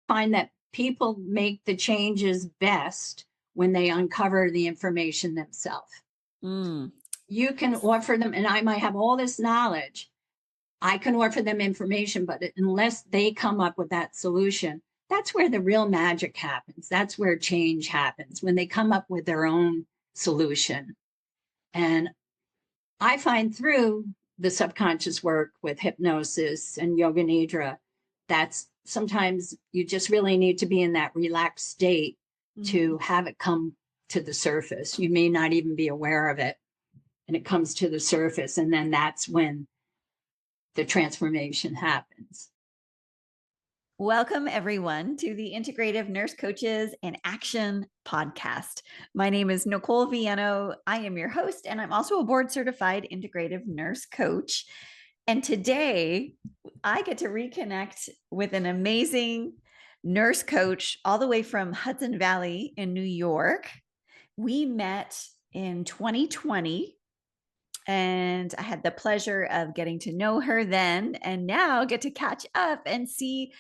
find that people make the changes best when they uncover the information themselves. Mm. You can offer them, and I might have all this knowledge. I can offer them information, but unless they come up with that solution, that's where the real magic happens. That's where change happens, when they come up with their own solution. And I find through the subconscious work with hypnosis and yoga nidra, that's sometimes you just really need to be in that relaxed state to have it come to the surface. You may not even be aware of it, and it comes to the surface. And then that's when the transformation happens. Welcome, everyone, to the Integrative Nurse Coaches in Action podcast. My name is Nicole Viano. I am your host, and I'm also a board-certified integrative nurse coach. And today, I get to reconnect with an amazing nurse coach all the way from Hudson Valley in New York. We met in 2020. And I had the pleasure of getting to know her then, and now get to catch up and see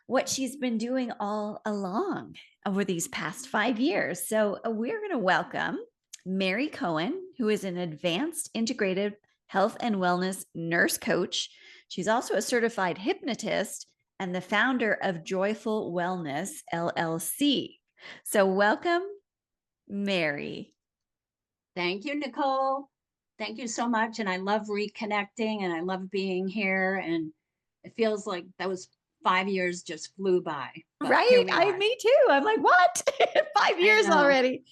what she's been doing all along over these past 5 years. So we're going to welcome Mary Cohen, who is an advanced integrative health and wellness nurse coach. She's also a certified hypnotist and the founder of Joyful Wellness, LLC. So welcome, Mary. Thank you, Nicole. Thank you so much. And I love reconnecting, and I love being here. And it feels like those 5 years just flew by. But Right? here we are. Me too. I'm like, what? 5 I years know. already.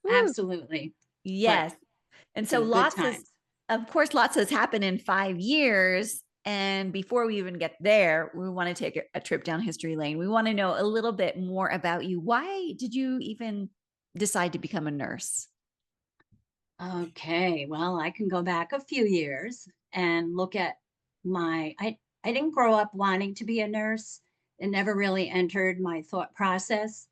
Woo. Absolutely. Yes. But And so good times. of course, lots has happened in 5 years. And before we even get there, we want to take a trip down history lane. We want to know a little bit more about you. Why did you even decide to become a nurse? Okay, well, I can go back a few years and look at I didn't grow up wanting to be a nurse. It never really entered my thought process.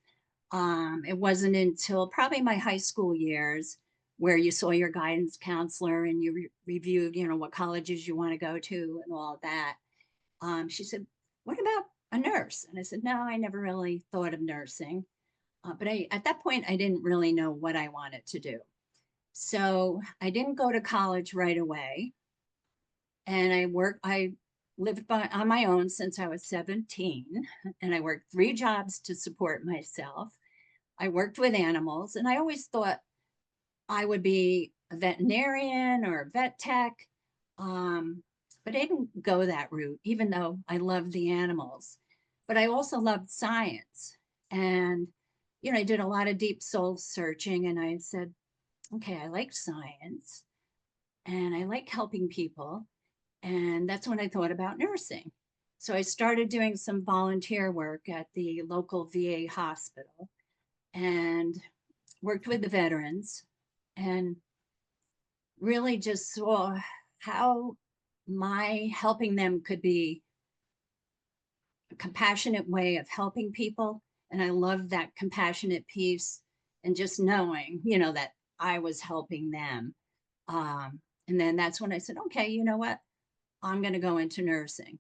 It wasn't until probably my high school years where you saw your guidance counselor and you reviewed, what colleges you want to go to and all of that. She said, "What about a nurse?" And I said, "No, I never really thought of nursing." But at that point, I didn't really know what I wanted to do. So I didn't go to college right away. And I lived on my own since I was 17. And I worked 3 jobs to support myself. I worked with animals, and I always thought I would be a veterinarian or a vet tech. But I didn't go that route, even though I loved the animals. But I also loved science. And, I did a lot of deep soul searching, and I said, okay, I like science and I like helping people. And that's when I thought about nursing. So I started doing some volunteer work at the local VA hospital and worked with the veterans, and really just saw how my helping them could be a compassionate way of helping people. And I love that compassionate piece, and just knowing, that I was helping them. And then that's when I said, okay, you know what? I'm going to go into nursing.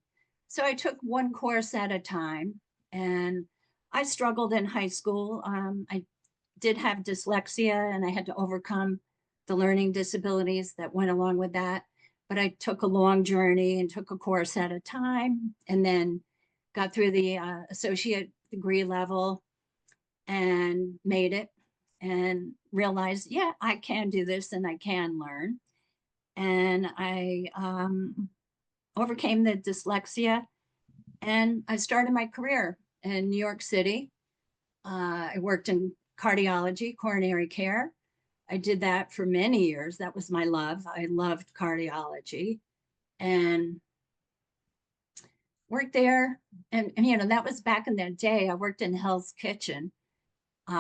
So I took one course at a time, and I struggled in high school. I did have dyslexia, and I had to overcome the learning disabilities that went along with that. But I took a long journey and took a course at a time, and then got through the associate degree level and made it, and realized, yeah, I can do this and I can learn. And I overcame the dyslexia, and I started my career in New York City. I worked in cardiology, coronary care. I did that for many years. That was my love. I loved cardiology and worked there. And that was back in that day. I worked in Hell's Kitchen,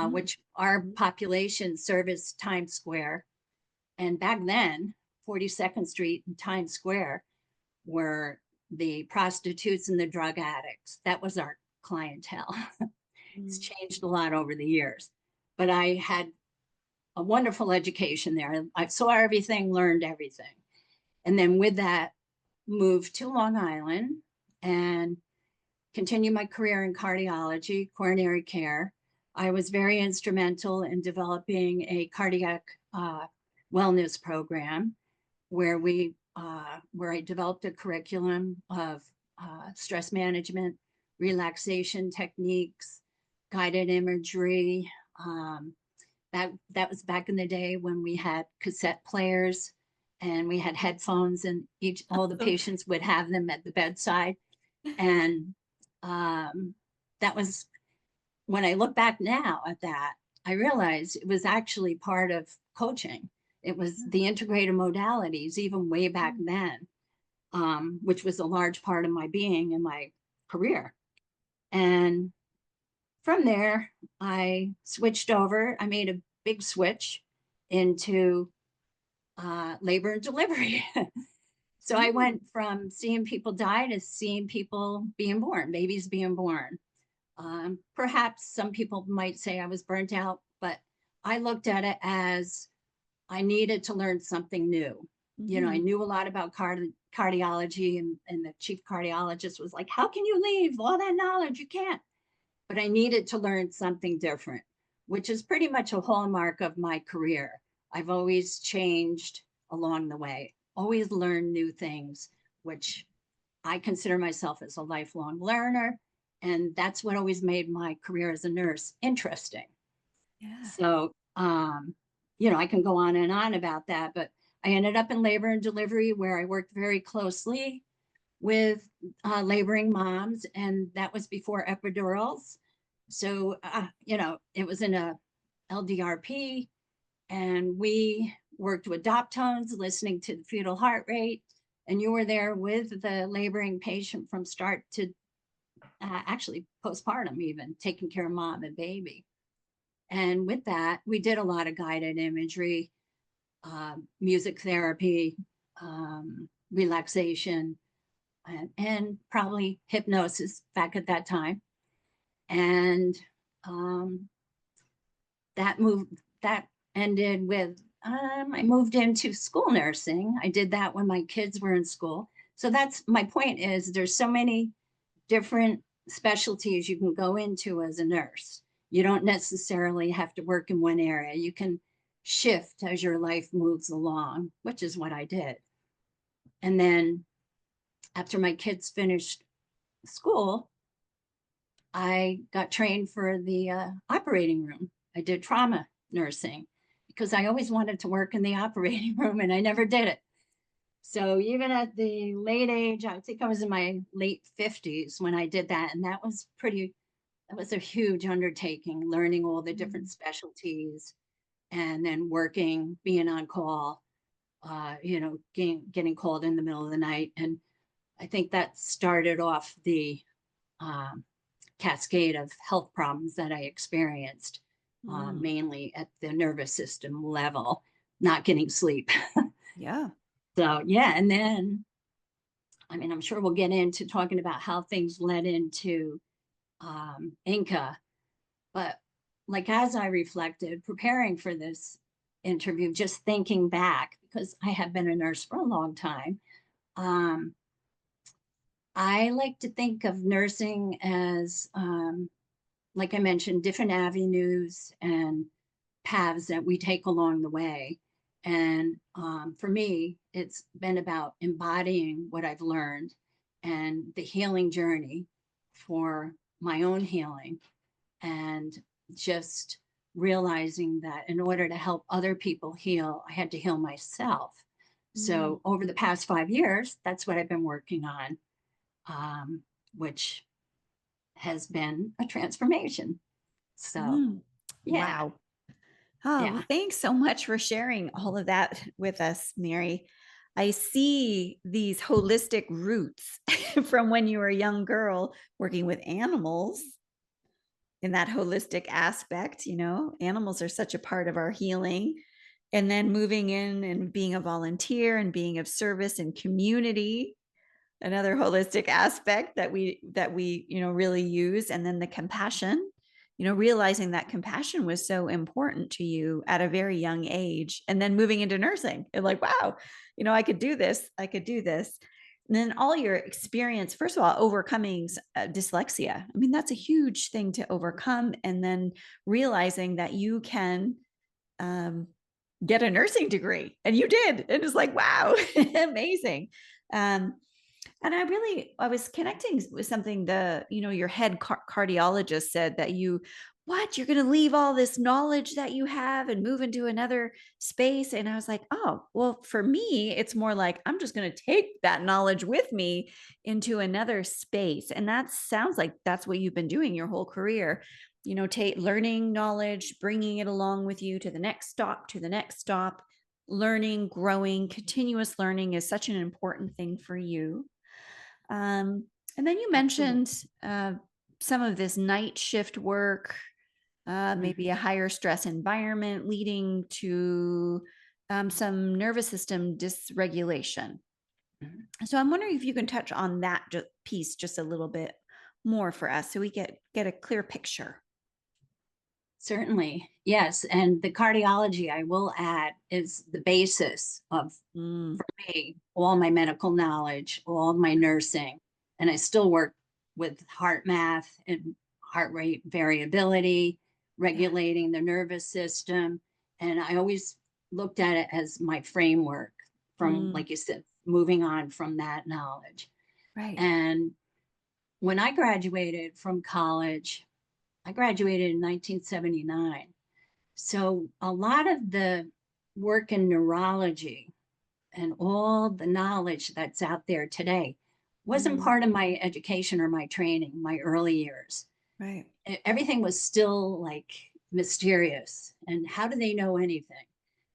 which our population serviced Times Square. And back then, 42nd Street and Times Square were the prostitutes and the drug addicts. That was our clientele. It's changed a lot over the years, but I had a wonderful education there. I saw everything, learned everything. And then with that, moved to Long Island and continue my career in cardiology, coronary care. I was very instrumental in developing a cardiac wellness program where I developed a curriculum of stress management, relaxation techniques, guided imagery. That was back in the day when we had cassette players and we had headphones, and all the patients would have them at the bedside. And that was, when I look back now at that, I realized it was actually part of coaching. It was the integrative modalities, even way back then, which was a large part of my being and my career. And from there, I switched over. I made a big switch into labor and delivery. So I went from seeing people die to seeing people being born, babies being born. Perhaps some people might say I was burnt out, but I looked at it as I needed to learn something new. You know, I knew a lot about cardiology, and the chief cardiologist was like, how can you leave all that knowledge? You can't. But I needed to learn something different, which is pretty much a hallmark of my career. I've always changed along the way, always learned new things, which I consider myself as a lifelong learner. And that's what always made my career as a nurse interesting. Yeah. So, you know, I can go on and on about that, but I ended up in labor and delivery where I worked very closely with laboring moms, and that was before epidurals. So, you know, it was in a LDRP, and we worked with dop tones, listening to the fetal heart rate, and you were there with the laboring patient from start to actually postpartum, even taking care of mom and baby. And with that, we did a lot of guided imagery, music therapy, relaxation, and probably hypnosis back at that time. And that ended with I moved into school nursing. I did that when my kids were in school. So that's my point, is there's so many different specialties you can go into as a nurse. You don't necessarily have to work in one area. You can shift as your life moves along, which is what I did. And then after my kids finished school, I got trained for the operating room. I did trauma nursing because I always wanted to work in the operating room and I never did it. So even at the late age, I think I was in my late 50s when I did that. And that was a huge undertaking, learning all the different specialties and then working, being on call, you know, getting called in the middle of the night. And I think that started off the cascade of health problems that I experienced, mainly at the nervous system level, not getting sleep. Yeah. So, yeah. And then, I mean, I'm sure we'll get into talking about how things led into Inca, but like as I reflected, preparing for this interview, just thinking back, because I have been a nurse for a long time, I like to think of nursing as, like I mentioned, different avenues and paths that we take along the way. And for me, it's been about embodying what I've learned and the healing journey for my own healing, and just realizing that in order to help other people heal, I had to heal myself. So over the past 5 years, that's what I've been working on, which has been a transformation. So, yeah, Wow. Oh, well, yeah. thanks so much for sharing all of that with us, Mary. I see these holistic roots from when you were a young girl working with animals in that holistic aspect. You know, animals are such a part of our healing. And then moving in and being a volunteer and being of service and community, another holistic aspect that we you know really use. And then the compassion, you know, realizing that compassion was so important to you at a very young age, and then moving into nursing and like, wow, you know, I could do this. And then all your experience, first of all, overcoming dyslexia. I mean, that's a huge thing to overcome. And then realizing that you can um, get a nursing degree, and you did. It was like, wow, amazing. Um, and I was connecting with something your head cardiologist said that you're going to leave all this knowledge that you have and move into another space. And I was like, oh, well, for me, it's more like, I'm just going to take that knowledge with me into another space. And that sounds like that's what you've been doing your whole career, learning knowledge, bringing it along with you to the next stop. Learning, growing, continuous learning is such an important thing for you. And then you Absolutely. mentioned some of this night shift work, maybe a higher stress environment leading to some nervous system dysregulation. Mhm. So I'm wondering if you can touch on that piece just a little bit more for us so we get a clear picture. Certainly, yes. And the cardiology, I will add, is the basis of, for me, all my medical knowledge, all my nursing. And I still work with heart math and heart rate variability, Yeah. regulating the nervous system. And I always looked at it as my framework from, Mm, like you said, moving on from that knowledge. right. And when I graduated from college, I graduated in 1979. So a lot of the work in neurology and all the knowledge that's out there today wasn't Mm, part of my education or my training, my early years. right. Everything was still like mysterious. And how do they know anything?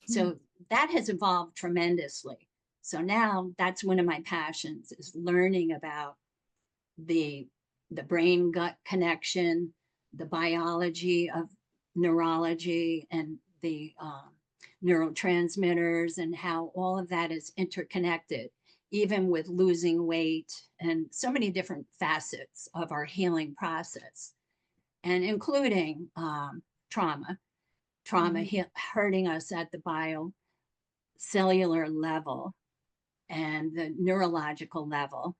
Hmm. So that has evolved tremendously. So now that's one of my passions is learning about the the brain gut connection, the biology of neurology, and the neurotransmitters, and how all of that is interconnected, even with losing weight and so many different facets of our healing process, and including trauma, Mhm. hurting us at the biocellular level and the neurological level.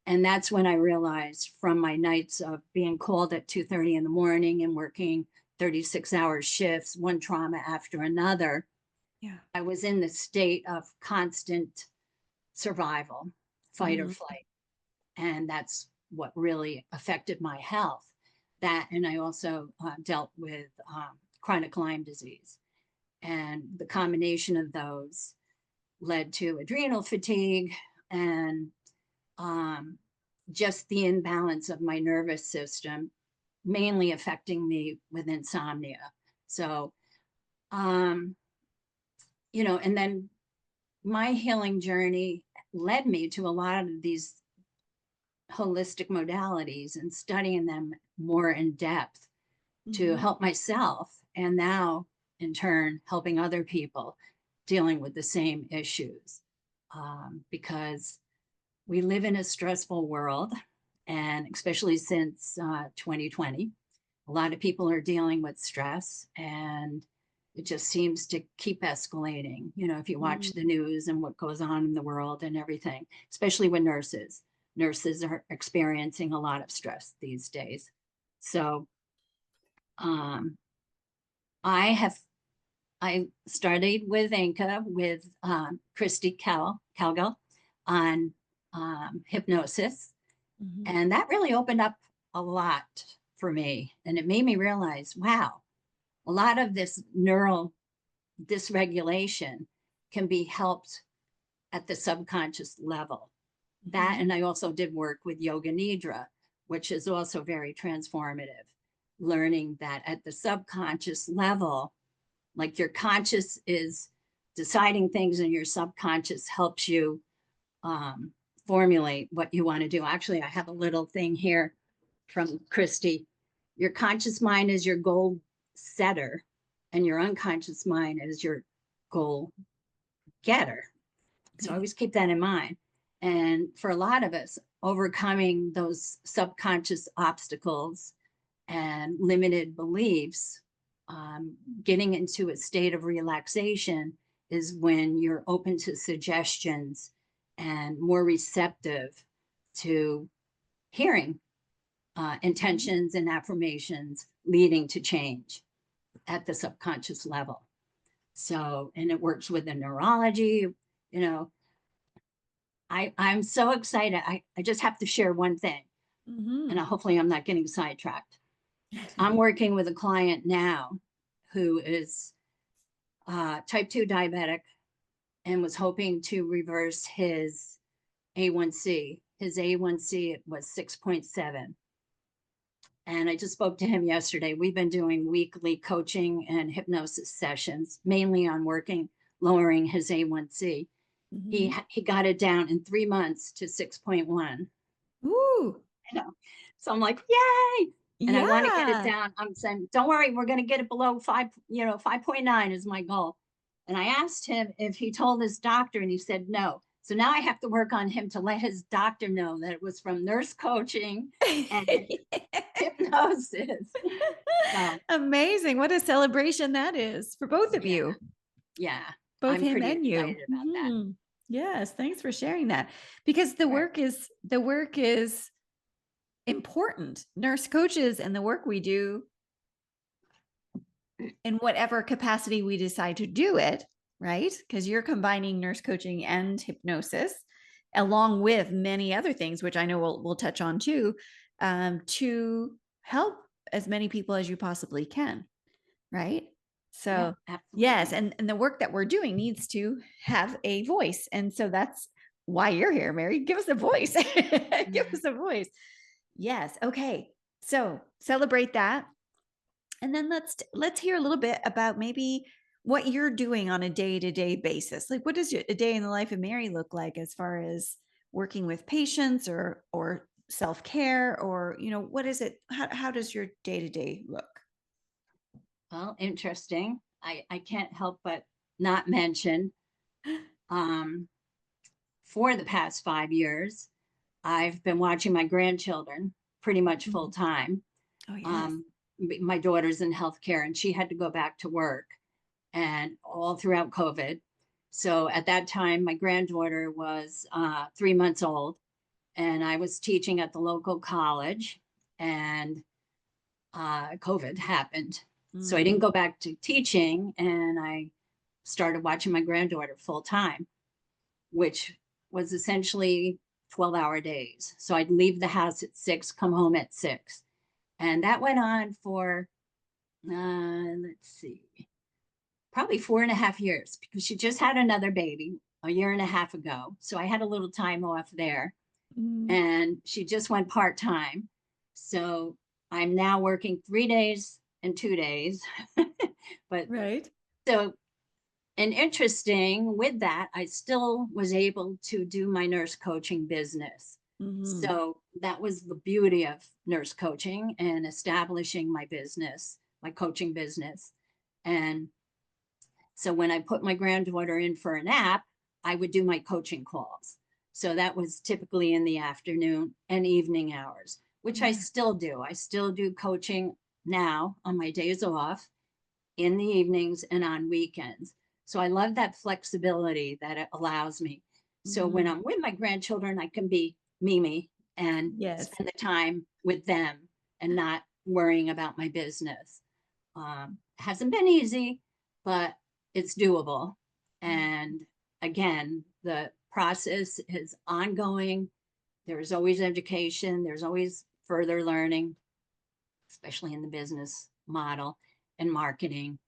And that's when I realized from my nights of being called at 2:30 in the morning and working 36-hour shifts, one trauma after another, Yeah. I was in the state of constant survival, fight or Mhm. flight. And that's what really affected my health. That, and I also dealt with chronic Lyme disease. And the combination of those led to adrenal fatigue and um, just the imbalance of my nervous system, mainly affecting me with insomnia. So, um, and then my healing journey led me to a lot of these holistic modalities and studying them more in depth to Mhm. help myself. And now, in turn, helping other people dealing with the same issues. Because we live in a stressful world, and especially since 2020, a lot of people are dealing with stress, and it just seems to keep escalating. If you watch Mm. the news and what goes on in the world and everything, especially with nurses, nurses are experiencing a lot of stress these days. So um, I have I studied with Anka with Christy Calgill on hypnosis. Mhm. And that really opened up a lot for me. And it made me realize, wow, a lot of this neural dysregulation can be helped at the subconscious level. That, Mhm. and I also did work with yoga nidra, which is also very transformative, learning that at the subconscious level, like your conscious is deciding things and your subconscious helps you um, formulate what you want to do. Actually, I have a little thing here from Christy. Your conscious mind is your goal setter, and your unconscious mind is your goal getter. So I Right. always keep that in mind. And for a lot of us, overcoming those subconscious obstacles and limited beliefs, um, getting into a state of relaxation is when you're open to suggestions and more receptive to hearing intentions and affirmations leading to change at the subconscious level. So, and it works with the neurology, you know. I'm so excited. I just have to share one thing, and hopefully I'm not getting sidetracked. I'm working with a client now who is type 2 diabetic and was hoping to reverse his A1C. His A1C was 6.7. And I just spoke to him yesterday. We've been doing weekly coaching and hypnosis sessions, mainly on lowering his A1C. He got it down in 3 months to 6.1. Ooh. I know. So I'm like, yay. And I want to get it Yeah. down. I'm saying, don't worry, we're going to get it below 5.9 is my goal. And I asked him if he told his doctor, and he said no. So now I have to work on him to let his doctor know that it was from nurse coaching and hypnosis. So, Amazing. What a celebration that is for both of yeah, you, yeah, both I'm him pretty and you. excited about that. Yes, thanks for sharing that, because the work is important. Nurse coaches and the work we do, in whatever capacity we decide to do it, right? Because you're combining nurse coaching and hypnosis along with many other things, which I know we'll touch on too, to help as many people as you possibly can, right? So Yeah, yes, absolutely. and the work that we're doing needs to have a voice. And so that's why you're here, Mary. Give us a voice. Give us a voice. Yes. Okay. So celebrate that. And then let's hear a little bit about maybe what you're doing on a day-to-day basis. Like, what does a day in the life of Mary look like as far as working with patients or self-care, or what is it? How does your day-to-day look? Well, interesting. I can't help but not mention um, for the past 5 years, I've been watching my grandchildren pretty much full Mhm. time. Oh, yes. Um, my daughter's in healthcare and she had to go back to work and all throughout COVID. So at that time, my granddaughter was 3 months old and I was teaching at the local college and COVID happened. So I didn't Mm. go back to teaching and I started watching my granddaughter full time, which was essentially 12-hour days. So I'd leave the house at 6, come home at 6. And that went on for, let's see, probably 4.5 years because she just had another baby a year and a half ago. So I had a little time off there Mm. and she just went part time. So I'm now working 3 days and 2 days. But Right. so, and interesting with that, I still was able to do my nurse coaching business. Mm-hmm. So that was the beauty of nurse coaching and establishing my business, my coaching business. And so when I put my granddaughter in for a nap, I would do my coaching calls. So that was typically in the afternoon and evening hours, which I Yeah. still do. I still do coaching now on my days off, in the evenings, and on weekends. So I love that flexibility that it allows me. So when Mm-hmm. I'm with my grandchildren, I can be Mimi and Yes. spend the time with them and not worrying about my business. Hasn't been easy, but it's doable. And again, the process is ongoing. There's always education, there's always further learning, especially in the business model and marketing,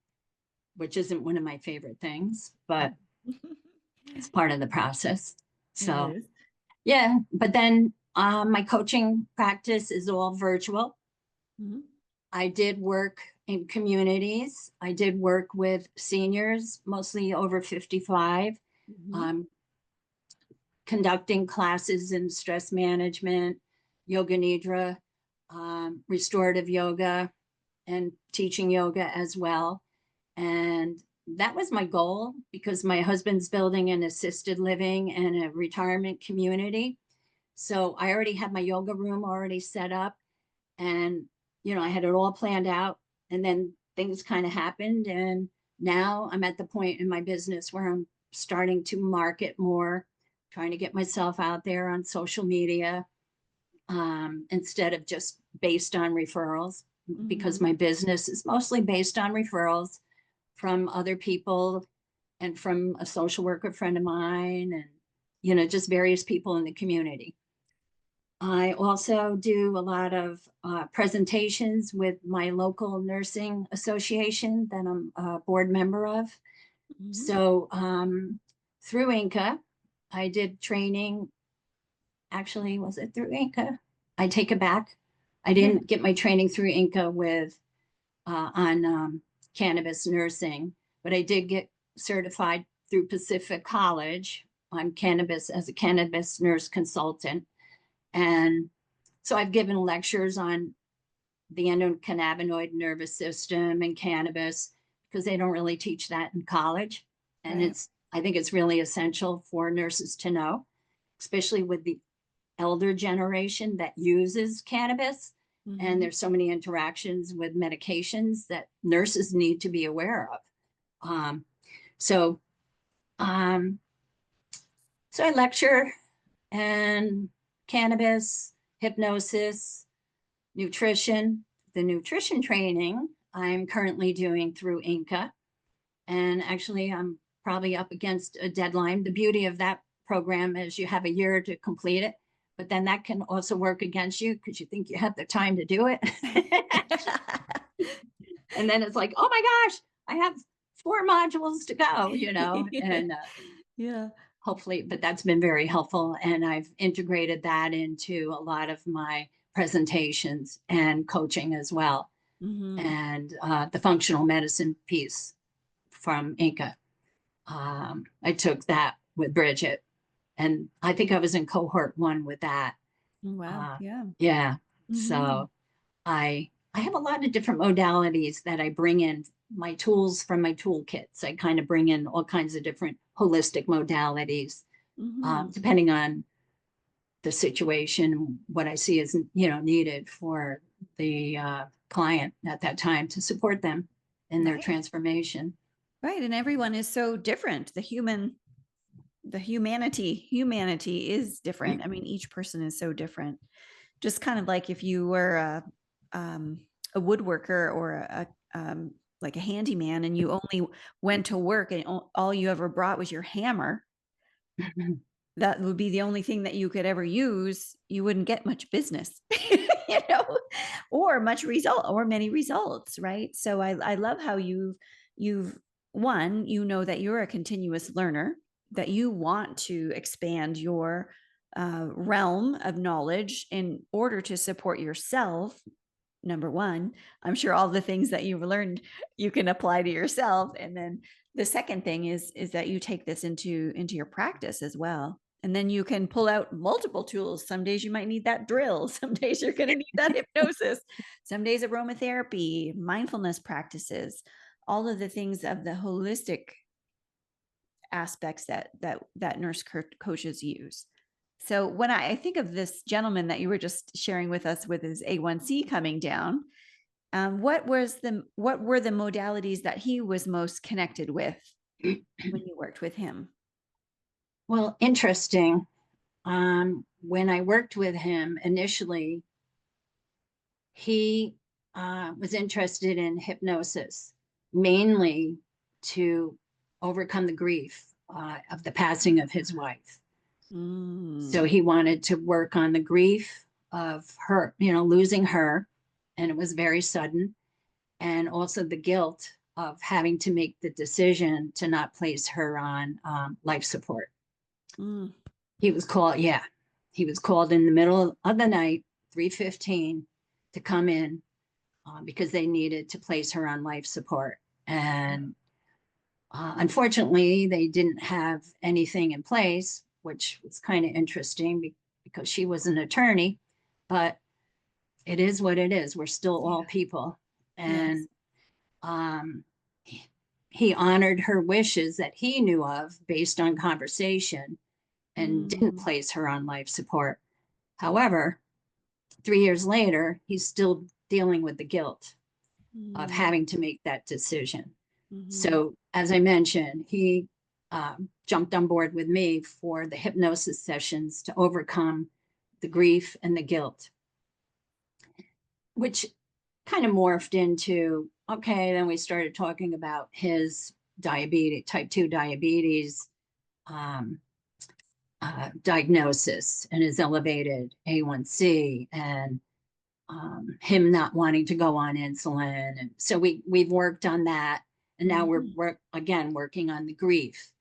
which isn't one of my favorite things, but it's part of the process. It So, is. yeah, but then my coaching practice is all virtual. Mhm. I did work in communities. I did work with seniors, mostly over 55, Mhm. um, conducting classes in stress management, yoga nidra, restorative yoga, and teaching yoga as well. And that was my goal because my husband's building an assisted living and a retirement community. So I already had my yoga room already set up and, I had it all planned out. And then things kind of happened. And now I'm at the point in my business where I'm starting to market more trying to get myself out there on social media, instead of just based on referrals, because my business is mostly based on referrals from other people and from a social worker friend of mine, and, just various people in the community. I also do a lot of presentations with my local nursing association that I'm a board member of. So through Inca, I did training. Actually, was it through Inca? I take it back. I didn't get my training through Inca on cannabis nursing, but I did get certified through Pacific College on cannabis as a cannabis nurse consultant. And so I've given lectures on the endocannabinoid nervous system and cannabis, because they don't really teach that in college. And I think it's really essential for nurses to know, especially with the elder generation that uses cannabis. And there's so many interactions with medications that nurses need to be aware of. So I lecture and cannabis, hypnosis, nutrition. The nutrition training I'm currently doing through Inca. And actually, I'm probably up against a deadline. The beauty of that program is you have a year to complete it, but then that can also work against you because you think you have the time to do it. And then it's like, oh my gosh, I have 4 modules to go, and hopefully, but that's been very helpful. And I've integrated that into a lot of my presentations and coaching as well. And the functional medicine piece from Inca. I took that with Bridget, and I think I was in cohort 1 with that. Wow. Yeah. So I have a lot of different modalities that I bring in, my tools from my toolkits. I kind of bring in all kinds of different holistic modalities, depending on the situation, what I see is, needed for the client at that time to support them in their transformation. Right. And everyone is so different. The humanity is different. I mean, each person is so different. Just kind of like if you were a woodworker or like a handyman, and you only went to work and all you ever brought was your hammer, that would be the only thing that you could ever use. You wouldn't get much business, or much result or many results. Right. So I love how you've one, that you're a continuous learner, that you want to expand your realm of knowledge in order to support yourself. Number one, I'm sure all the things that you've learned you can apply to yourself. And then the second thing is that you take this into your practice as well. And then you can pull out multiple tools. Some days you might need that drill. Some days you're going to need that hypnosis. Some days aromatherapy, mindfulness practices, all of the things of the holistic aspects that nurse coaches use. So when I think of this gentleman that you were just sharing with us with his A1C coming down, what were the modalities that he was most connected with when you worked with him? Well, interesting. When I worked with him initially, he was interested in hypnosis, mainly to overcome the grief of the passing of his wife. So he wanted to work on the grief of her, losing her, and it was very sudden, and also the guilt of having to make the decision to not place her on life support. He was called in the middle of the night, 3:15, to come in because they needed to place her on life support. And unfortunately, they didn't have anything in place, which was kind of interesting because she was an attorney, but it is what it is. We're still all people. And he honored her wishes that he knew of based on conversation and didn't place her on life support. However, 3 years later, he's still dealing with the guilt of having to make that decision. So, as I mentioned, he jumped on board with me for the hypnosis sessions to overcome the grief and the guilt, which kind of morphed into, okay, then we started talking about his diabetes, type 2 diabetes, um, diagnosis, and his elevated A1C, and him not wanting to go on insulin. And so we've worked on that. And now we're again working on the grief.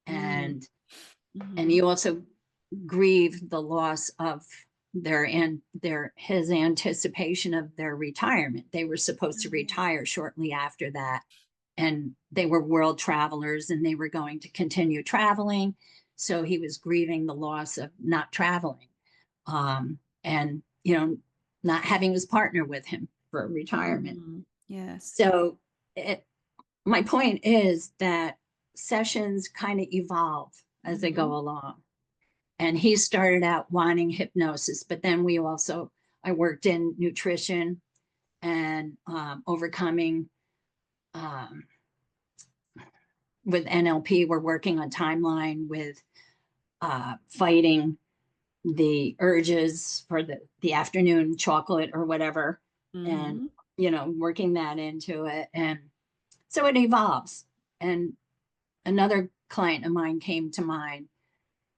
And he also grieved the loss of his anticipation of their retirement. They were supposed to retire shortly after that, and they were world travelers and they were going to continue traveling. So he was grieving the loss of not traveling, and not having his partner with him for retirement. Yes. So my point is that sessions kind of evolve as they go along. And he started out wanting hypnosis, but then I worked in nutrition and overcoming with NLP. We're working on timeline with fighting the urges for the afternoon chocolate or whatever, and working that into it. And so it evolves. And another client of mine came to mind.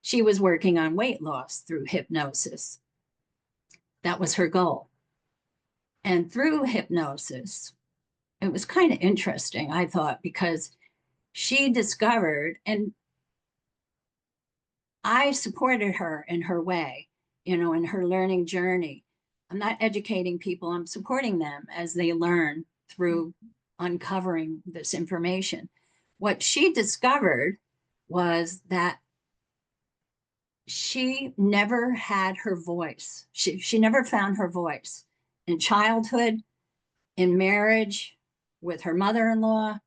She was working on weight loss through hypnosis. That was her goal. And through hypnosis, it was kind of interesting, I thought, because she discovered, and I supported her in her way, in her learning journey. I'm not educating people, I'm supporting them as they learn through uncovering this information. What she discovered was that she never had her voice. She never found her voice in childhood, in marriage, with her mother-in-law,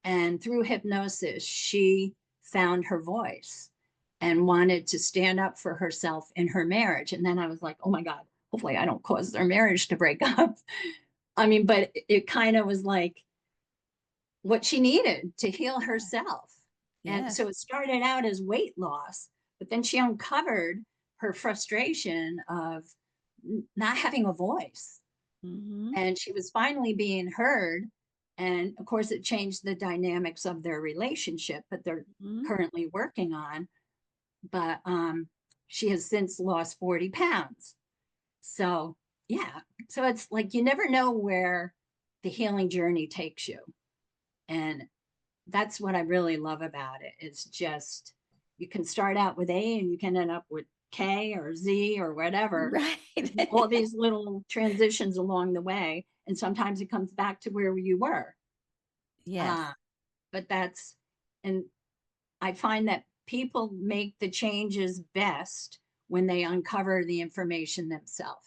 and through hypnosis, she found her voice and wanted to stand up for herself in her marriage. And then I was like, oh my God, hopefully I don't cause their marriage to break up. I mean, but it kind of was like what she needed to heal herself. Yes. And so it started out as weight loss, but then she uncovered her frustration of not having a voice. And she was finally being heard. And of course, it changed the dynamics of their relationship, but they're currently working on. But she has since lost 40 pounds. So, yeah. So it's like you never know where the healing journey takes you. And that's what I really love about it. It's just, you can start out with A and you can end up with K or Z or whatever. Right. All these little transitions along the way. And sometimes it comes back to where you were. Yeah. But and I find that people make the changes best when they uncover the information themselves.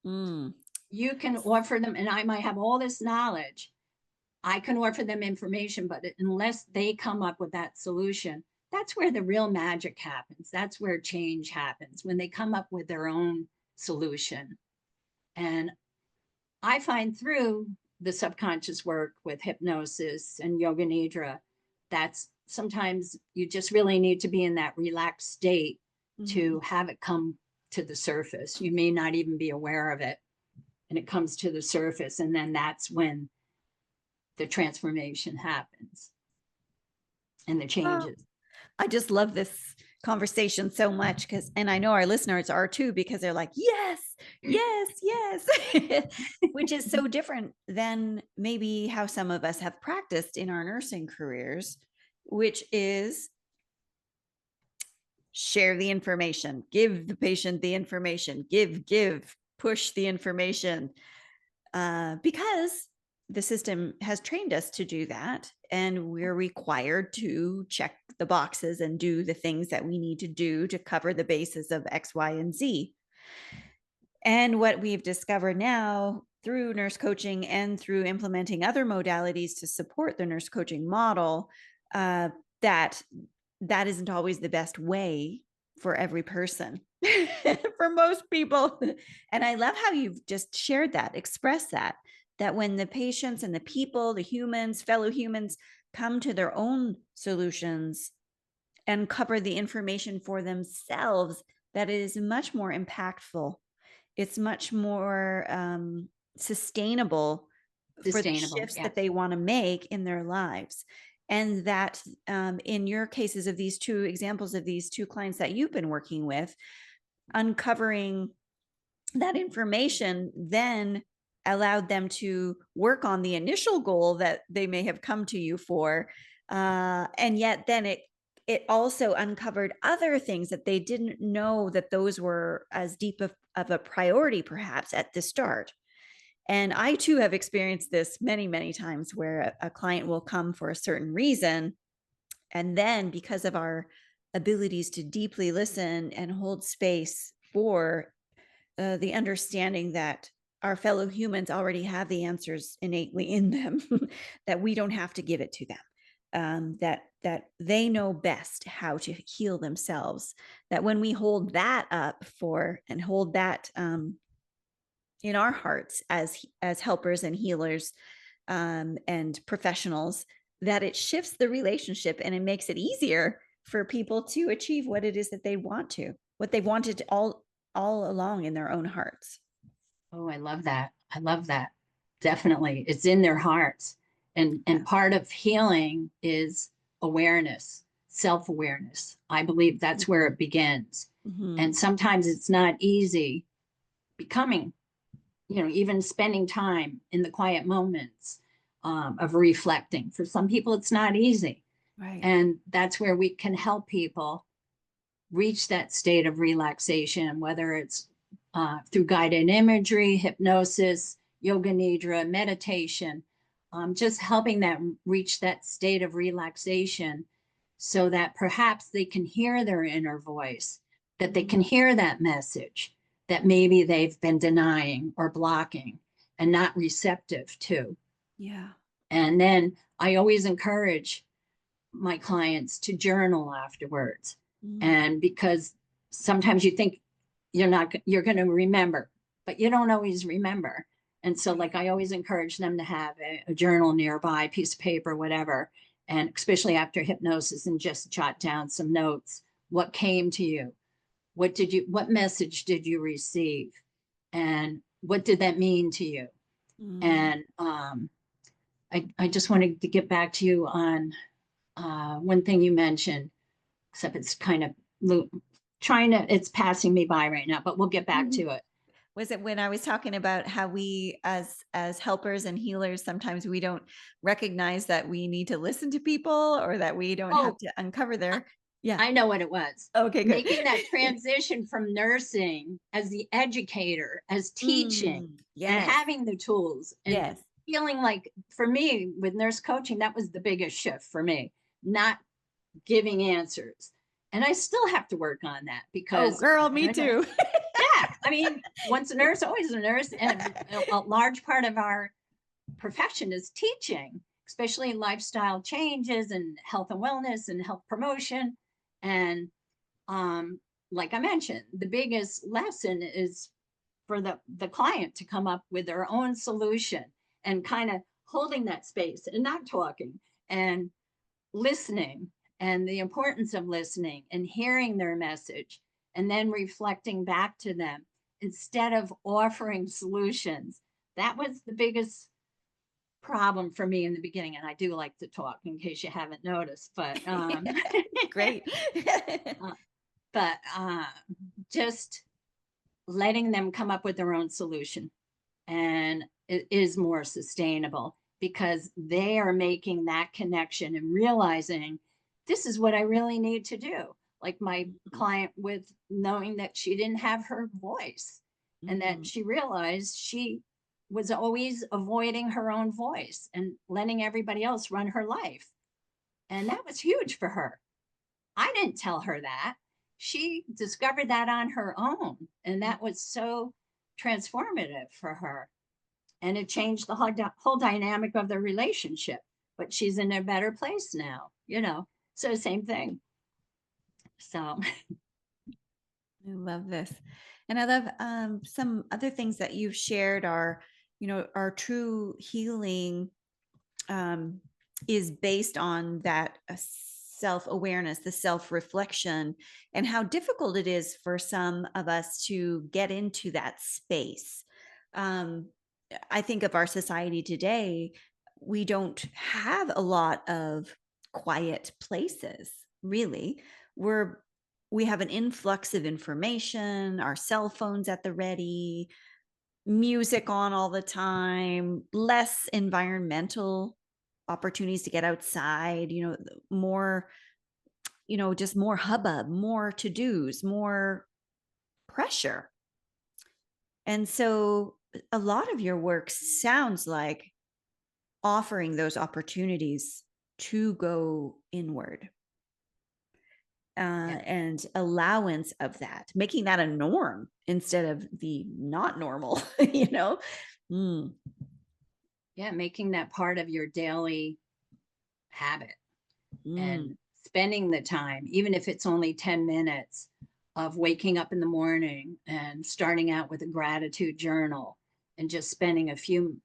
You can offer them, and I might have all this knowledge. I can offer them information, but unless they come up with that solution, that's where the real magic happens. That's where change happens, when they come up with their own solution. And I find through the subconscious work with hypnosis and yoga nidra, that's sometimes you just really need to be in that relaxed state to have it come to the surface. You may not even be aware of it, and it comes to the surface. And then that's when the transformation happens and the changes. I just love this conversation so much and I know our listeners are too, because they're like, yes, yes, yes, which is so different than maybe how some of us have practiced in our nursing careers, which is share the information, give the patient the information, give, push the information, because the system has trained us to do that. And we're required to check the boxes and do the things that we need to do to cover the bases of X, Y, and Z. And what we've discovered now through nurse coaching and through implementing other modalities to support the nurse coaching model, that isn't always the best way for every person, for most people. And I love how you've just shared that, expressed that when the patients and the people, the humans, fellow humans come to their own solutions, uncover the information for themselves that is much more impactful. It's much more sustainable for the Sustainable. shifts that Yes. they want to make in their lives. And that in your cases of these two examples of these two clients that you've been working with, uncovering that information then allowed them to work on the initial goal that they may have come to you for. And yet then it also uncovered other things that they didn't know that those were as deep of a priority perhaps at the start. And I too have experienced this many, many times where a client will come for a certain reason. And then because of our abilities to deeply listen and hold space for the understanding that our fellow humans already have the answers innately in them, that we don't have to give it to them, that they know best how to heal themselves. That when we hold that up for and hold that in our hearts as helpers and healers and professionals, that it shifts the relationship and it makes it easier for people to achieve what it is that they want to, what they wanted all along in their own hearts. Oh, I love that. I love that. Definitely. It's in their hearts. And part of healing is awareness, self-awareness. I believe that's where it begins. Mm-hmm. And sometimes it's not easy becoming, even spending time in the quiet moments of reflecting. For some people, it's not easy. Right. And that's where we can help people reach that state of relaxation, whether it's through guided imagery, hypnosis, yoga nidra, meditation, just helping them reach that state of relaxation so that perhaps they can hear their inner voice, that they can hear that message that maybe they've been denying or blocking and not receptive to. Yeah. And then I always encourage my clients to journal afterwards. And because sometimes you think you're going to remember, but you don't always remember. And so like I always encourage them to have a journal nearby, a piece of paper, whatever, and especially after hypnosis, and just jot down some notes. What came to you? What message did you receive? And what did that mean to you? And I just wanted to get back to you on one thing you mentioned, except it's kind of it's passing me by right now, but we'll get back to it. Was it when I was talking about how we as helpers and healers, sometimes we don't recognize that we need to listen to people or that we don't have to uncover their, yeah. I know what it was. Okay, good. Making that transition from nursing as the educator, as teaching, and having the tools, and feeling like, for me with nurse coaching, that was the biggest shift for me, not giving answers. And I still have to work on that because girl, me too. Yeah, I mean, once a nurse, always a nurse. And a large part of our profession is teaching, especially lifestyle changes and health and wellness and health promotion. And like I mentioned, the biggest lesson is for the client to come up with their own solution, and kind of holding that space and not talking and listening, and the importance of listening and hearing their message, and then reflecting back to them instead of offering solutions. That was the biggest problem for me in the beginning. And I do like to talk, in case you haven't noticed, but great. But just letting them come up with their own solution, and it is more sustainable because they are making that connection and realizing this is what I really need to do. Like my client, with knowing that she didn't have her voice, and that she realized she was always avoiding her own voice and letting everybody else run her life. And that was huge for her. I didn't tell her that. She discovered that on her own. And that was so transformative for her. And it changed the whole dynamic of the relationship. But she's in a better place now, So same thing. So I love this. And I love some other things that you've shared are, our true healing is based on that self-awareness, the self-reflection, and how difficult it is for some of us to get into that space. Um, I think of our society today, we don't have a lot of quiet places, really. We have an influx of information, our cell phones at the ready, music on all the time, less environmental opportunities to get outside, more, just more hubbub, more to-dos, more pressure. And so a lot of your work sounds like offering those opportunities to go inward, Yeah. and allowance of that, making that a norm instead of the not normal, you know? Mm, Yeah. Making that part of your daily habit mm, and spending the time, even if it's only 10 minutes of waking up in the morning and starting out with a gratitude journal and just spending a few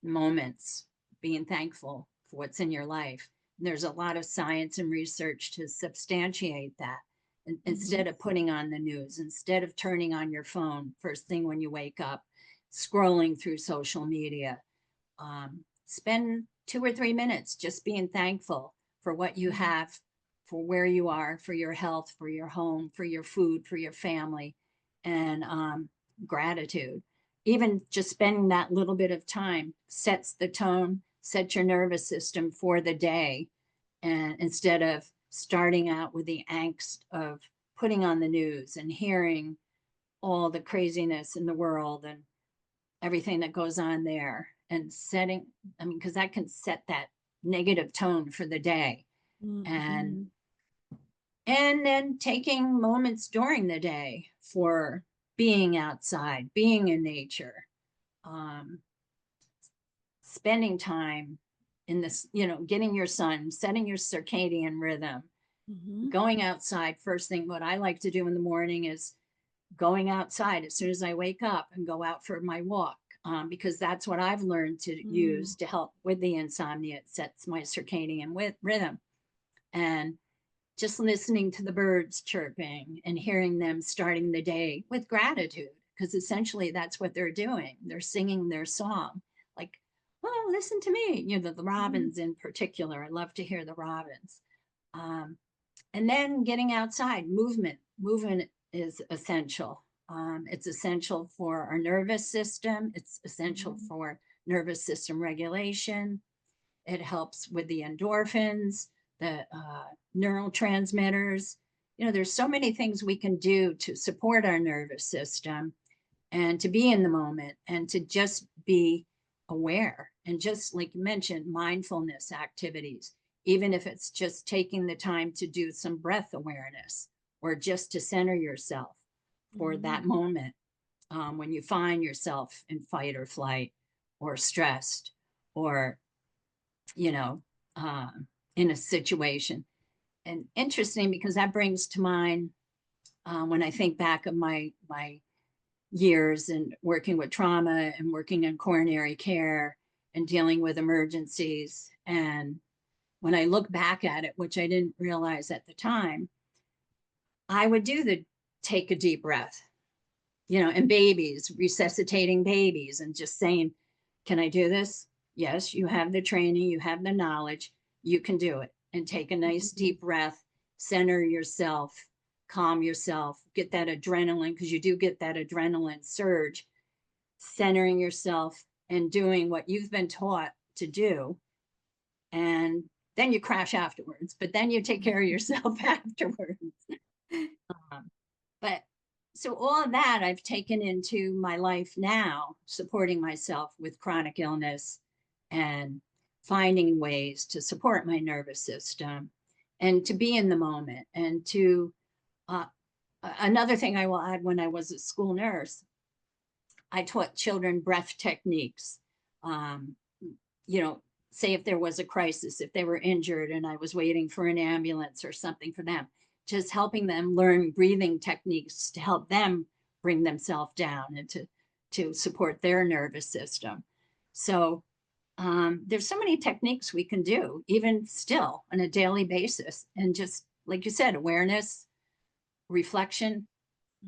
moments being thankful for what's in your life. And there's a lot of science and research to substantiate that. And mhm, instead of putting on the news, instead of turning on your phone first thing when you wake up, scrolling through social media, spend 2 or 3 minutes just being thankful for what you mhm, have, for where you are, for your health, for your home, for your food, for your family, and gratitude. Even just spending that little bit of time sets the tone, sets your nervous system for the day. And instead of starting out with the angst of putting on the news and hearing all the craziness in the world and everything that goes on there and setting, I mean, because that can set that negative tone for the day. And mhm, and then taking moments during the day for being outside, being in nature, um, spending time in this, getting your sun, setting your circadian rhythm, mhm, going outside first thing. What I like to do in the morning is going outside as soon as I wake up and go out for my walk, because that's what I've learned to mm, use to help with the insomnia. It sets my circadian rhythm. And just listening to the birds chirping and hearing them starting the day with gratitude, because essentially that's what they're doing. They're singing their song, like, oh, listen to me. The mhm, robins in particular. I love to hear the robins. Um, and then getting outside, movement is essential. It's essential for our nervous system. It's essential mhm, for nervous system regulation. It helps with the endorphins, the neurotransmitters. There's so many things we can do to support our nervous system and to be in the moment and to just be aware. And just like you mentioned, mindfulness activities, even if it's just taking the time to do some breath awareness or just to center yourself for that mhm, moment, when you find yourself in fight or flight or stressed or, you know, uh, in a situation. And interesting because that brings to mind, when I think back of my years and working with trauma and working in coronary care and dealing with emergencies. And when I look back at it, which I didn't realize at the time, I would do the take a deep breath, and babies, resuscitating babies and just saying, can I do this? Yes, you have the training, you have the knowledge, you can do it. And take a nice mhm, deep breath, center yourself, calm yourself, get that adrenaline, because you do get that adrenaline surge, centering yourself and doing what you've been taught to do. And then you crash afterwards, but then you take care of yourself afterwards. Um, but so all of that I've taken into my life now, supporting myself with chronic illness and finding ways to support my nervous system and to be in the moment. And to uh, another thing I will add, when I was a school nurse, I taught children breath techniques. Um, you know, say if there was a crisis, if they were injured and I was waiting for an ambulance or something for them, just helping them learn breathing techniques to help them bring themselves down and to support their nervous system. So there's so many techniques we can do, even still on a daily basis. And just like you said, awareness, reflection,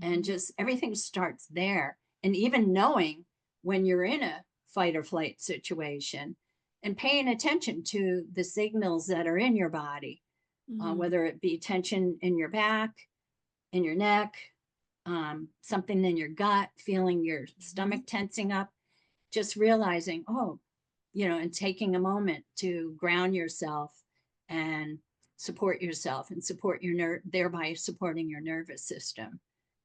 and Mhm. just everything starts there. And even knowing when you're in a fight or flight situation and paying attention to the signals that are in your body, Mhm. whether it be tension in your back, in your neck, something in your gut, feeling your Mhm. stomach tensing up, just realizing, oh, and taking a moment to ground yourself and support yourself and support your thereby supporting your nervous system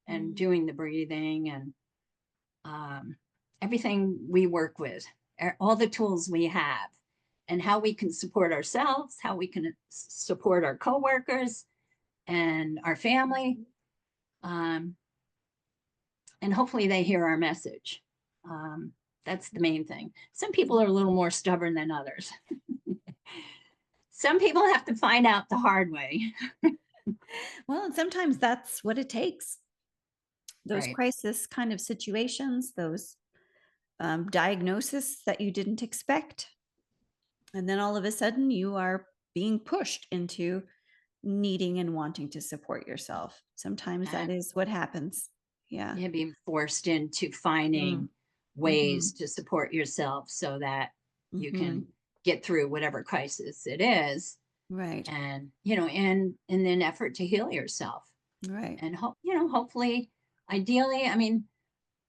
and Mhm. doing the breathing and um, everything we work with, all the tools we have, and how we can support ourselves, how we can support our coworkers and our family. Um, and hopefully they hear our message. Um, that's the main thing. Some people are a little more stubborn than others. Some people have to find out the hard way. Well, and sometimes that's what it takes. Those Right. crisis kind of situations, those diagnosis that you didn't expect. And then all of a sudden you are being pushed into needing and wanting to support yourself. Sometimes that And is what happens. Yeah. yeah, being forced into Mm. finding ways Mhm. to support yourself so that you can Mhm. get through whatever crisis it is, Right. and in an effort to heal yourself. Right. And hopefully, ideally, I mean,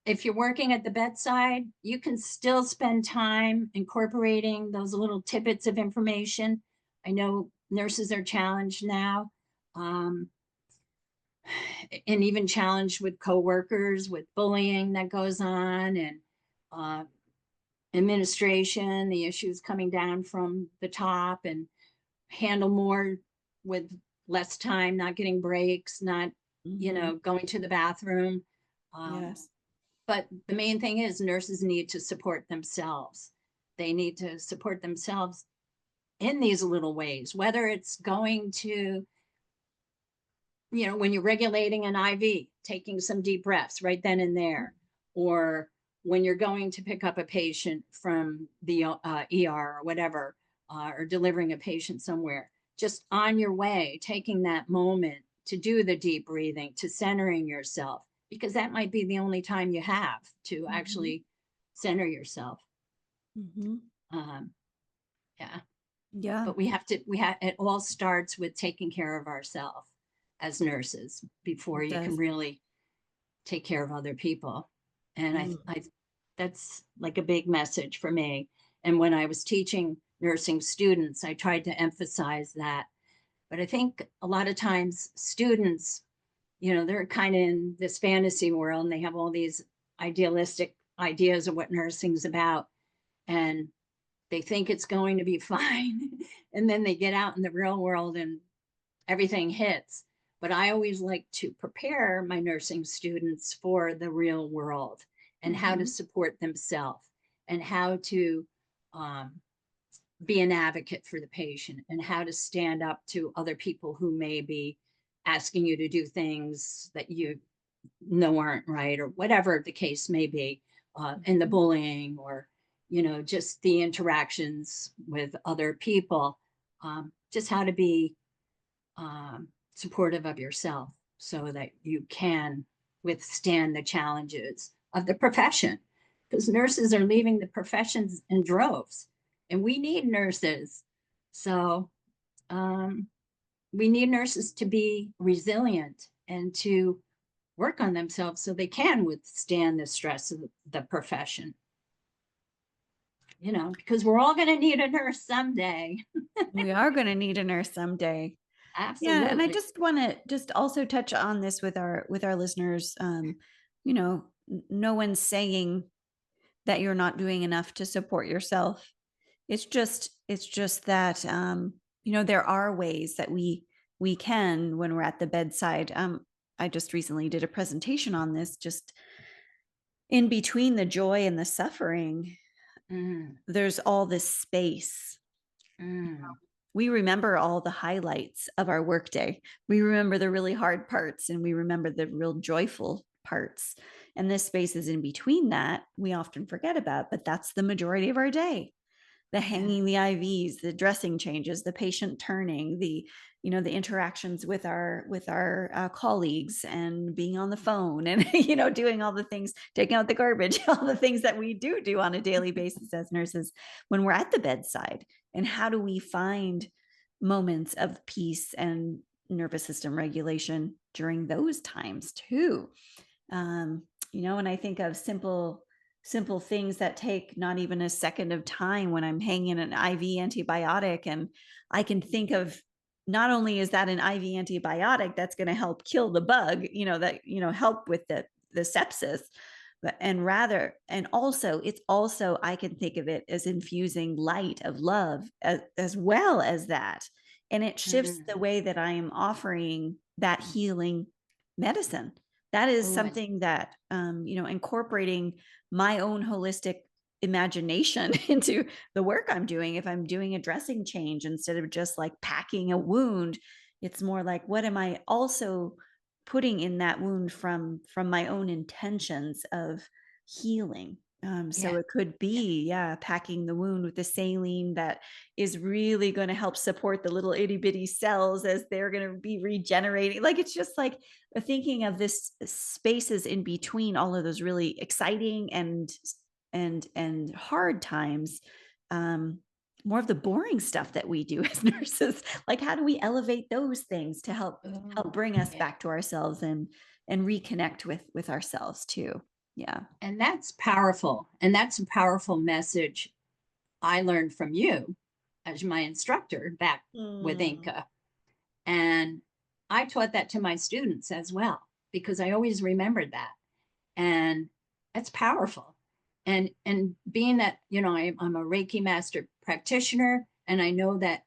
if you're working at the bedside, you can still spend time incorporating those little tidbits of information. I know nurses are challenged now, um, and even challenged with coworkers, with bullying that goes on, and uh, administration, the issues coming down from the top, and handle more with less time, not getting breaks, not Mhm. going to the bathroom. Um, Yes. but the main thing is nurses need to support themselves. They need to support themselves in these little ways, whether it's going to, when you're regulating an IV, taking some deep breaths right then and there, or when you're going to pick up a patient from the ER or whatever, or delivering a patient somewhere, just on your way, taking that moment to do the deep breathing, to centering yourself, because that might be the only time you have to Mhm. actually center yourself. Mhm. Um, yeah, Yeah, but it all starts with taking care of ourselves as nurses before it you can does. really take care of other people. And Mm. that's like a big message for me. And when I was teaching nursing students, I tried to emphasize that. But I think a lot of times students, they're kind of in this fantasy world and they have all these idealistic ideas of what nursing's about. And they think it's going to be fine. And then they get out in the real world and everything hits. But I always like to prepare my nursing students for the real world and how to Mhm. support themselves and how to um, be an advocate for the patient and how to stand up to other people who may be asking you to do things that you know aren't right, or whatever the case may be, in the Mhm. bullying, or just the interactions with other people, just how to be supportive of yourself so that you can withstand the challenges of the profession, because nurses are leaving the professions in droves and we need nurses. So um, we need nurses to be resilient and to work on themselves so they can withstand the stress of the profession, because we're all going to need a nurse someday. We are going to need a nurse someday. Yeah, and I Absolutely. just want to just also touch on this with our listeners. You know, no one's saying that you're not doing enough to support yourself. It's just that there are ways that we can when we're at the bedside. I just recently did a presentation on this. Just in between the joy and the suffering, Mm, there's all this space. mm, We remember all the highlights of our workday. We remember the really hard parts and we remember the real joyful parts. And this space is in between that we often forget about, but that's the majority of our day. the hanging the IVs, the dressing changes, the patient turning, the interactions with our colleagues, and being on the phone, and doing all the things, taking out the garbage, all the things that we do on a daily basis as nurses when we're at the bedside. And how do we find moments of peace and nervous system regulation during those times too? And I think of simple things that take not even a second of time when I'm hanging an IV antibiotic, and I can think of, not only is that an IV antibiotic that's going to help kill the bug, help with the sepsis, but and also it's also, I can think of it as infusing light of love as well as that. And it shifts the way that I am offering that healing medicine. That is something that, incorporating my own holistic imagination into the work I'm doing. If I'm doing a dressing change, instead of just like packing a wound, it's more like, what am I also putting in that wound from my own intentions of healing? So it could be, packing the wound with the saline that is really going to help support the little itty bitty cells as they're going to be regenerating. Like, it's just like thinking of this spaces in between all of those really exciting and hard times. More of the boring stuff that we do as nurses, like how do we elevate those things to help bring us back to ourselves and reconnect with ourselves too. Yeah. And that's powerful. And that's a powerful message I learned from you as my instructor back with Inca. And I taught that to my students as well, because I always remembered that. And that's powerful. And being that, I'm a Reiki master practitioner, and I know that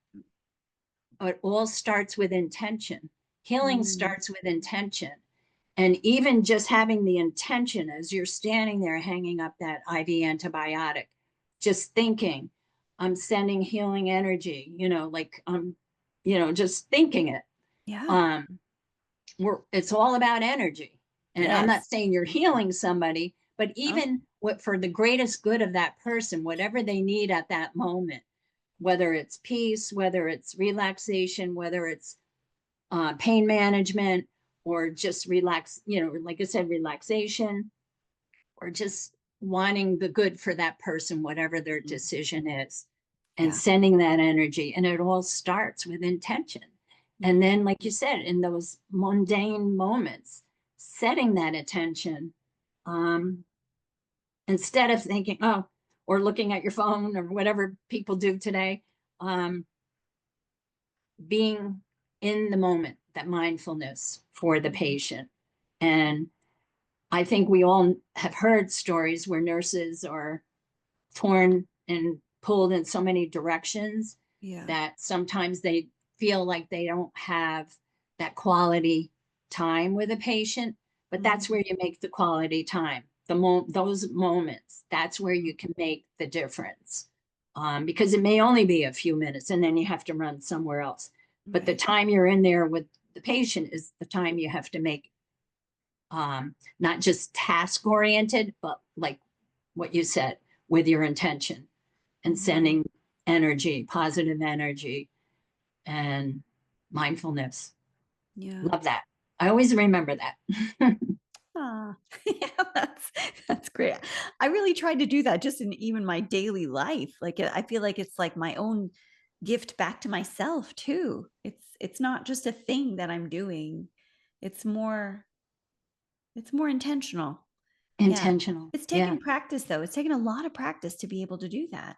it all starts with intention. Healing starts with intention. And even just having the intention as you're standing there hanging up that IV antibiotic, just thinking, I'm sending healing energy, just thinking it. Yeah. It's all about energy. And I'm not Yes. saying you're healing somebody, but even for the greatest good of that person, whatever they need at that moment, whether it's peace, whether it's relaxation, whether it's pain management, or just like I said, relaxation, or just wanting the good for that person, whatever their decision is, and sending that energy. And it all starts with intention. And then, like you said, in those mundane moments, setting that attention, instead of thinking, or looking at your phone or whatever people do today, being in the moment, that mindfulness for the patient. And I think we all have heard stories where nurses are torn and pulled in so many directions that sometimes they feel like they don't have that quality time with a patient. But that's where you make the quality time. Those moments, that's where you can make the difference. Because it may only be a few minutes and then you have to run somewhere else. But the time you're in there with the patient is the time you have to make, not just task oriented, but like what you said, with your intention and sending energy, positive energy, and mindfulness. Yeah. Love that. I always remember that. Yeah, that's great. I really tried to do that just in even my daily life. Like, I feel like it's like my own gift back to myself too. It's not just a thing that I'm doing. It's more intentional. Intentional. It's taken practice though. It's taken a lot of practice to be able to do that.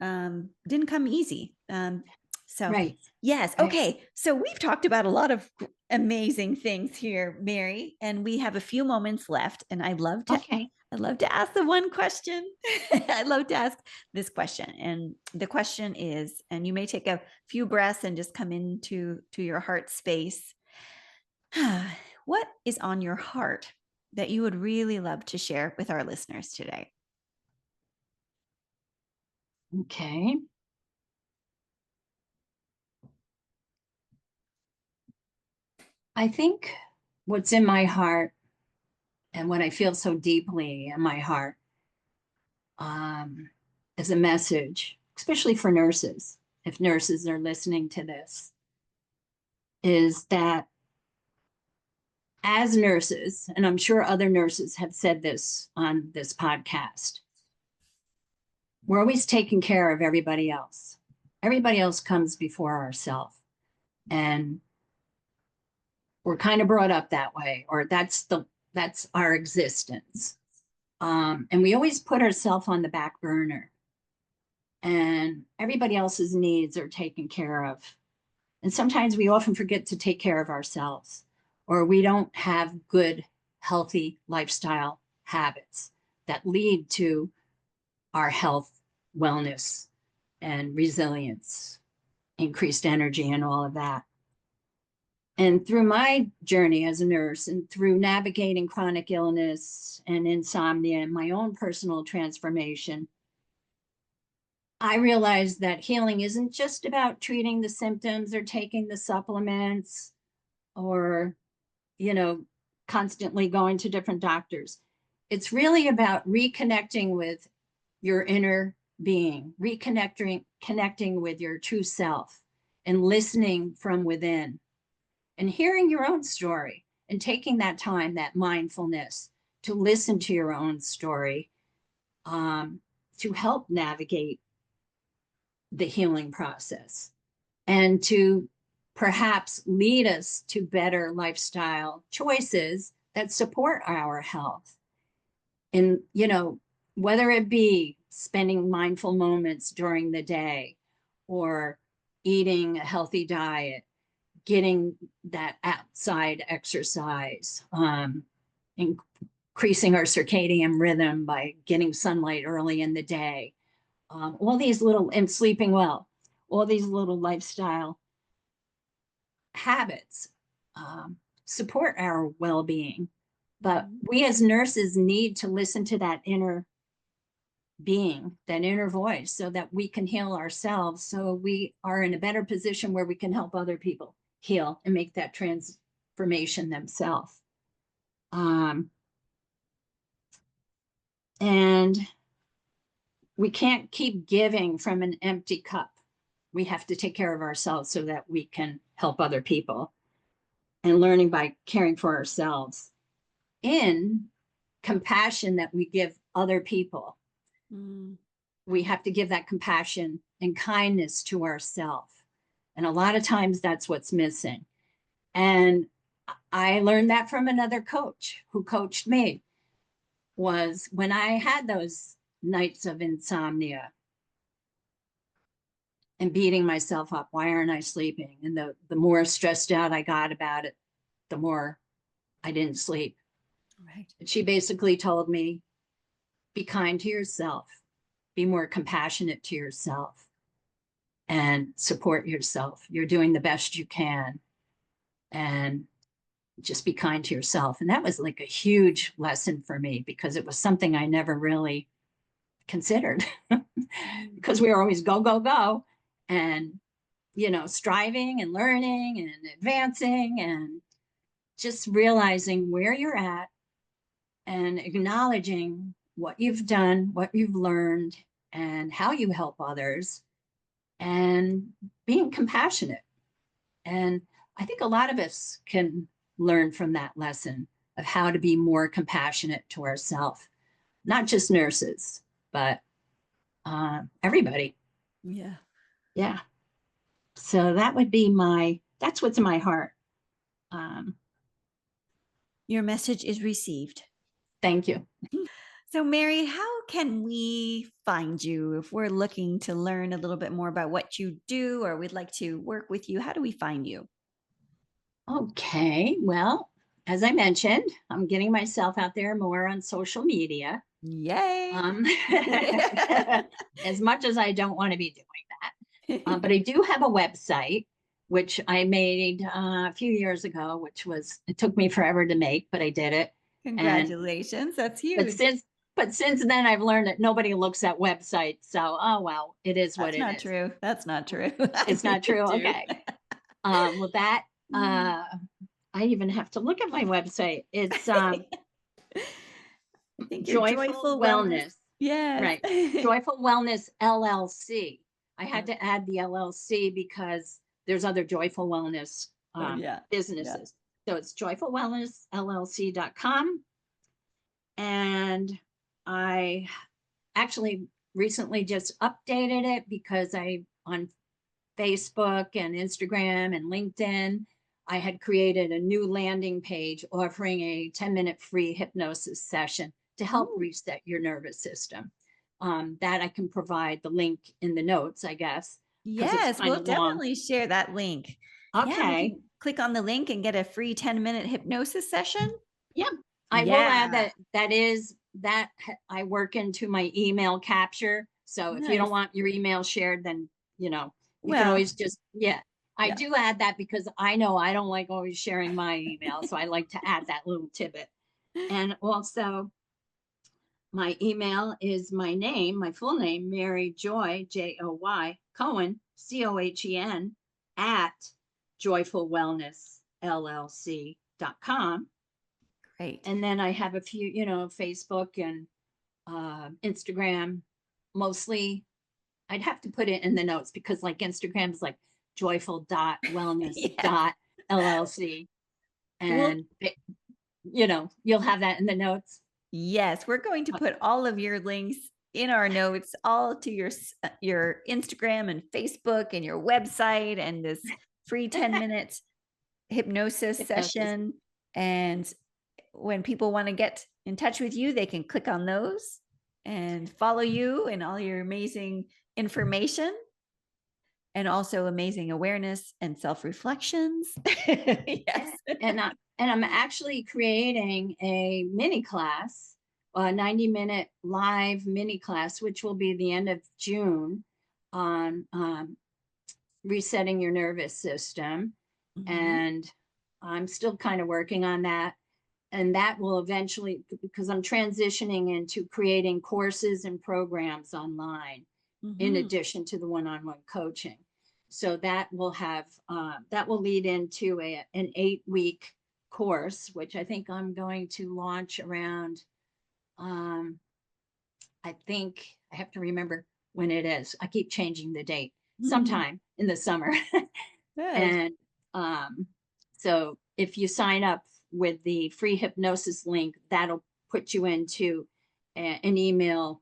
Didn't come easy. Right. Yes. Okay. So we've talked about a lot of amazing things here, Mary, and we have a few moments left. And I'd love to ask the one question. I'd love to ask this question. And the question is, and you may take a few breaths and just come into your heart space. What is on your heart that you would really love to share with our listeners today? Okay. I think what's in my heart and what I feel so deeply in my heart, is a message especially for nurses, if nurses are listening to this, is that as nurses, and I'm sure other nurses have said this on this podcast, we're always taking care of everybody else. Everybody else comes before ourselves. And we're kind of brought up that way, or that's our existence. And we always put ourselves on the back burner, and everybody else's needs are taken care of. And sometimes we often forget to take care of ourselves, or we don't have good, healthy lifestyle habits that lead to our health, wellness, and resilience, increased energy, and all of that. And through my journey as a nurse and through navigating chronic illness and insomnia and my own personal transformation, I realized that healing isn't just about treating the symptoms or taking the supplements or, constantly going to different doctors. It's really about reconnecting with your inner being, connecting with your true self and listening from within and hearing your own story and taking that time, that mindfulness to listen to your own story, to help navigate the healing process and to perhaps lead us to better lifestyle choices that support our health. And, whether it be spending mindful moments during the day or eating a healthy diet, getting that outside exercise, increasing our circadian rhythm by getting sunlight early in the day, all these little, and sleeping well, all these little lifestyle habits support our well-being. But we as nurses need to listen to that inner being, that inner voice, so that we can heal ourselves, so we are in a better position where we can help other people heal and make that transformation themselves. And we can't keep giving from an empty cup. We have to take care of ourselves so that we can help other people. And learning by caring for ourselves in compassion that we give other people. We have to give that compassion and kindness to ourselves. And a lot of times that's what's missing. And I learned that from another coach who coached me, was when I had those nights of insomnia and beating myself up. Why aren't I sleeping? And the more stressed out I got about it, the more I didn't sleep. Right. She basically told me, be kind to yourself, be more compassionate to yourself, and support yourself. You're doing the best you can, and just be kind to yourself. And that was like a huge lesson for me, because it was something I never really considered because we were always go, go, go. And, striving and learning and advancing and just realizing where you're at and acknowledging what you've done, what you've learned, and how you help others, and being compassionate. And I think a lot of us can learn from that lesson of how to be more compassionate to ourselves, not just nurses, but everybody. Yeah. Yeah. So that would be that's what's in my heart. Your message is received. Thank you. So, Mary, how can we find you if we're looking to learn a little bit more about what you do, or we'd like to work with you? How do we find you? Okay. Well, as I mentioned, I'm getting myself out there more on social media. Yay. As much as I don't want to be doing that. But I do have a website, which I made a few years ago, it took me forever to make, but I did it. Congratulations. That's huge. But since then, I've learned that nobody looks at websites. So, oh, well, it is what it is. That's not true. That's not true. It's not true. Okay. With that, I even have to look at my website. It's I think Joyful Wellness. Yes. Right. Joyful Wellness LLC. I had to add the LLC because there's other joyful wellness Oh, yeah. Yeah. businesses. So it's joyfulwellnessllc.com. And I actually recently just updated it because on Facebook and Instagram and LinkedIn, I had created a new landing page offering a 10-minute free hypnosis session to help Ooh. reset your nervous system. That I can provide the link in the notes, I guess, because it's Yes, kind we'll of long. definitely share that link. Yeah, we Okay. can click on the link and get a free 10-minute hypnosis session. Yeah. I will add Yeah, that I work into my email capture. So if you don't nice. want your email shared, then, you can Well, always just, yeah. I yeah. do add that because I know I don't like always sharing my email. So I like to add that little tidbit. And also, my email is my name, my full name, Mary Joy, Joy, Cohen, Cohen, at joyfulwellnessllc.com. Great. And then I have a few, Facebook and Instagram. Mostly, I'd have to put it in the notes because, like, Instagram is like joyful dot wellness Yes. dot llc, Well, and you'll have that in the notes. yes, we're going to Uh, put all of your links in our notes, all to your Instagram and Facebook and your website and this free 10-minute hypnosis Hypnosis. session. And when people want to get in touch with you, they can click on those and follow you and all your amazing information and also amazing awareness and self-reflections. Yes. And I'm actually creating a mini class, a 90-minute live mini class, which will be the end of June, on resetting your nervous system. Mhm. And I'm still kind of working on that. And that will eventually, because I'm transitioning into creating courses and programs online in Mhm. addition to the one-on-one coaching. So that will lead into an 8-week course, which I think I'm going to launch around. Um, I think I have to remember when it is. I keep changing the date. Mhm. Sometime in the summer. Good. And um, so if you sign up with the free hypnosis link, that'll put you into an email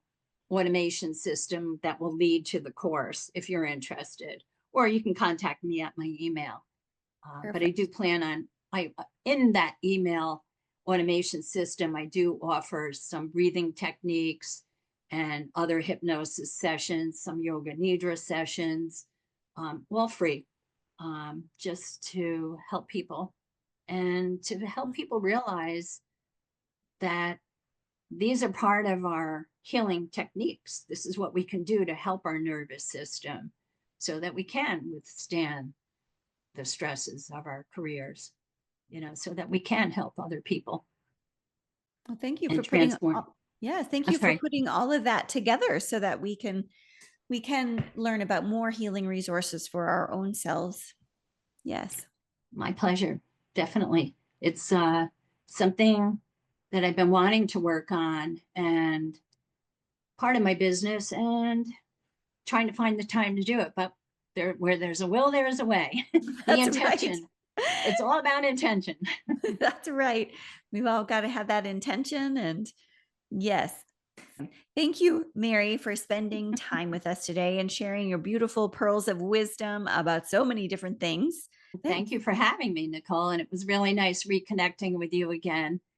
automation system that will lead to the course if you're interested. Or you can contact me at my email. But I do Perfect. plan on, in that email automation system, I do offer some breathing techniques and other hypnosis sessions, some yoga nidra sessions, all free, just to help people and to help people realize that these are part of our healing techniques. This is what we can do to help our nervous system so that we can withstand the stresses of our careers, so that we can help other people Well, thank you and for putting transform. all, yes, thank I'm you for sorry. putting all of that together so that we can learn about more healing resources for our own selves. Yes. My pleasure. Definitely. It's something that I've been wanting to work on and part of my business and trying to find the time to do it. But where there's a will, there is a way. The That's right. intention. It's all about intention. That's right. We've all got to have that intention. And yes, thank you, Mary, for spending time with us today and sharing your beautiful pearls of wisdom about so many different things. Thank you for having me, Nicole. And it was really nice reconnecting with you again.